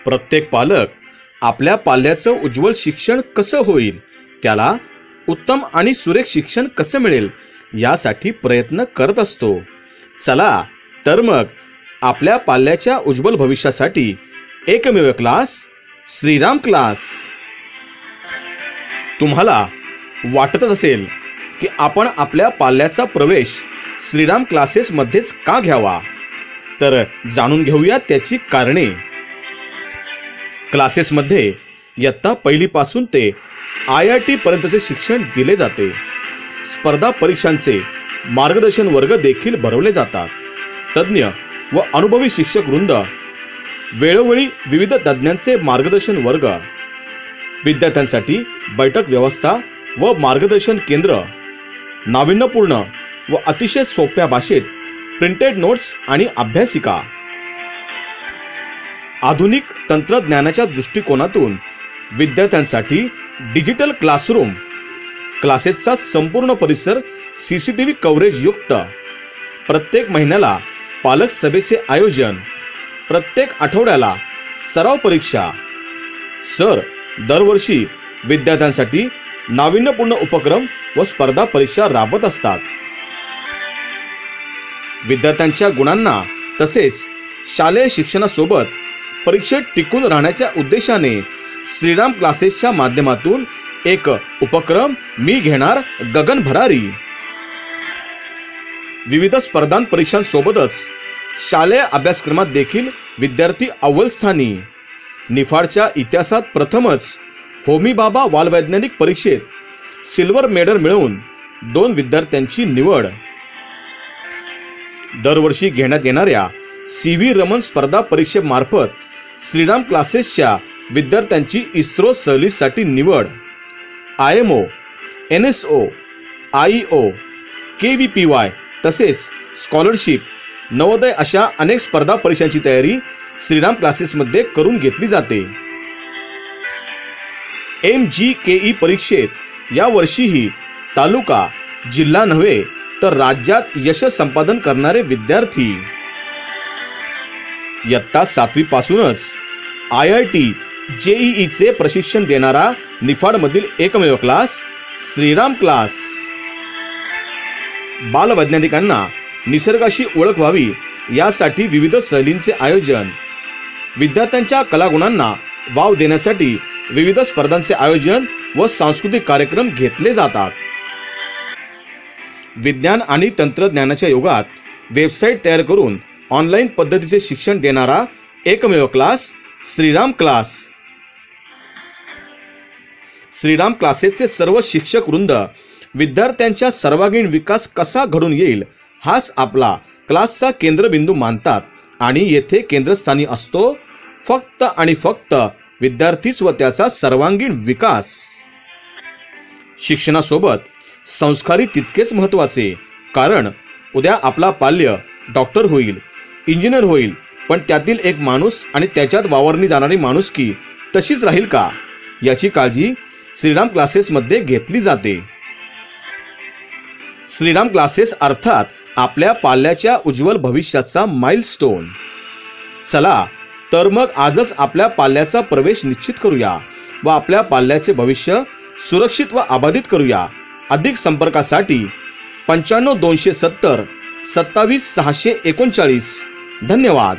प्रत्येक पालक आपल्या पाल्याचं उज्ज्वल शिक्षण कसं होईल, त्याला उत्तम आणि सुरेख शिक्षण कसं मिळेल यासाठी प्रयत्न करत असतो। चला तर मग आपल्या पाल्याच्या उज्ज्वल भविष्यासाठी एकमेव क्लास श्रीराम क्लास। तुम्हाला वाटतच असेल की आपण आपल्या पाल्याचा प्रवेश श्रीराम क्लासेस मध्येच का घ्यावा, तर जाणून घेऊया त्याची कारणे। क्लासेसमध्ये इयत्ता पहिलीपासून ते IIT पर्यंतचे शिक्षण दिले जाते। स्पर्धा परीक्षांचे मार्गदर्शन वर्ग देखील भरवले जातात। तज्ञ व अनुभवी शिक्षक वृंद, वेळोवेळी विविध तज्ञांचे मार्गदर्शन वर्ग, विद्यार्थ्यांसाठी बैठक व्यवस्था व मार्गदर्शन केंद्र, नाविन्यपूर्ण व अतिशय सोप्या भाषेत प्रिंटेड नोट्स आणि अभ्यासिका। आधुनिक तंत्रज्ञानाच्या दृष्टिकोनातून विद्यार्थ्यांसाठी डिजिटल क्लासरूम, क्लासेसचा संपूर्ण परिसर CCTV कव्हरेज युक्त, प्रत्येक महिन्याला पालक सभेचे आयोजन, प्रत्येक आठवड्याला सराव परीक्षा। सर दरवर्षी विद्यार्थ्यांसाठी नाविन्यपूर्ण उपक्रम व स्पर्धा परीक्षा राबवत असतात। विद्यार्थ्यांच्या गुणांना तसेच शालेय शिक्षणासोबत परीक्षेत टिकून राहण्याच्या उद्देशाने श्रीराम क्लासेसच्या माध्यमातून एक उपक्रम मी घेणार गगन भरारी। विविध स्पर्धा परीक्षांसोबतच शालेय अभ्यासक्रमात देखील विद्यार्थी अव्वल स्थानी। निफाडच्या इतिहासात प्रथमच होमी बाबा बालवैज्ञानिक परीक्षेत सिल्वर मेडल मिळवून 2 विद्यार्थ्यांची निवड। दरवर्षी घेण्यात येणाऱ्या CV रमन स्पर्धा परीक्षेमार्फत श्रीराम क्लासेसच्या विद्यार्थ्यांची इस्रो सहलीसाठी निवड। IMO, NSO, IEO, KVPY तसेच स्कॉलरशिप, नवोदय अशा अनेक स्पर्धा परीक्षांची तयारी श्रीराम क्लासेसमध्ये करून घेतली जाते। MGKE परीक्षेत यावर्षीही तालुका, जिल्हा नव्हे तर राज्यात यश संपादन करणारे विद्यार्थी। इयत्ता 7वी पासूनच IIT JEE चे प्रशिक्षण देणारा निफाडमधील एकमेव क्लास श्रीराम क्लास। बालवैज्ञानिकांना निसर्गाशी ओळख व्हावी यासाठी विविध सहलींचे आयोजन, विद्यार्थ्यांच्या कलागुणांना वाव देण्यासाठी विविध स्पर्धांचे आयोजन व सांस्कृतिक कार्यक्रम घेतले जातात। विज्ञान आणि तंत्रज्ञानाच्या युगात वेबसाईट तयार करून ऑनलाईन पद्धतीचे शिक्षण देणारा एकमेव क्लास श्रीराम क्लास। श्रीराम क्लासेसचे सर्व शिक्षक वृंद विद्यार्थ्यांचा सर्वांगीण विकास कसा घडून येईल हाच आपला क्लासचा केंद्रबिंदू मानतात आणि येथे केंद्रस्थानी असतो फक्त आणि फक्त विद्यार्थीच व त्याचा सर्वांगीण विकास। शिक्षणासोबत संस्कारी तितकेच महत्त्वाचे, कारण उद्या आपला पाल्य डॉक्टर होईल, इंजिनियर होईल, पण त्यातील एक माणूस आणि त्याच्यात वावरली जाणारी माणुसकी तशीच राहील का याची काळजी श्रीराम क्लासेसमध्ये घेतली जाते। श्रीराम क्लासेस अर्थात आपल्या पाल्याच्या उज्ज्वल भविष्याचा माइलस्टोन। चला तर मग आजच आपल्या पाल्याचा प्रवेश निश्चित करूया व आपल्या पाल्याचे भविष्य सुरक्षित व अबाधित करूया। अधिक संपर्कासाठी 95 270 27 639। धन्यवाद।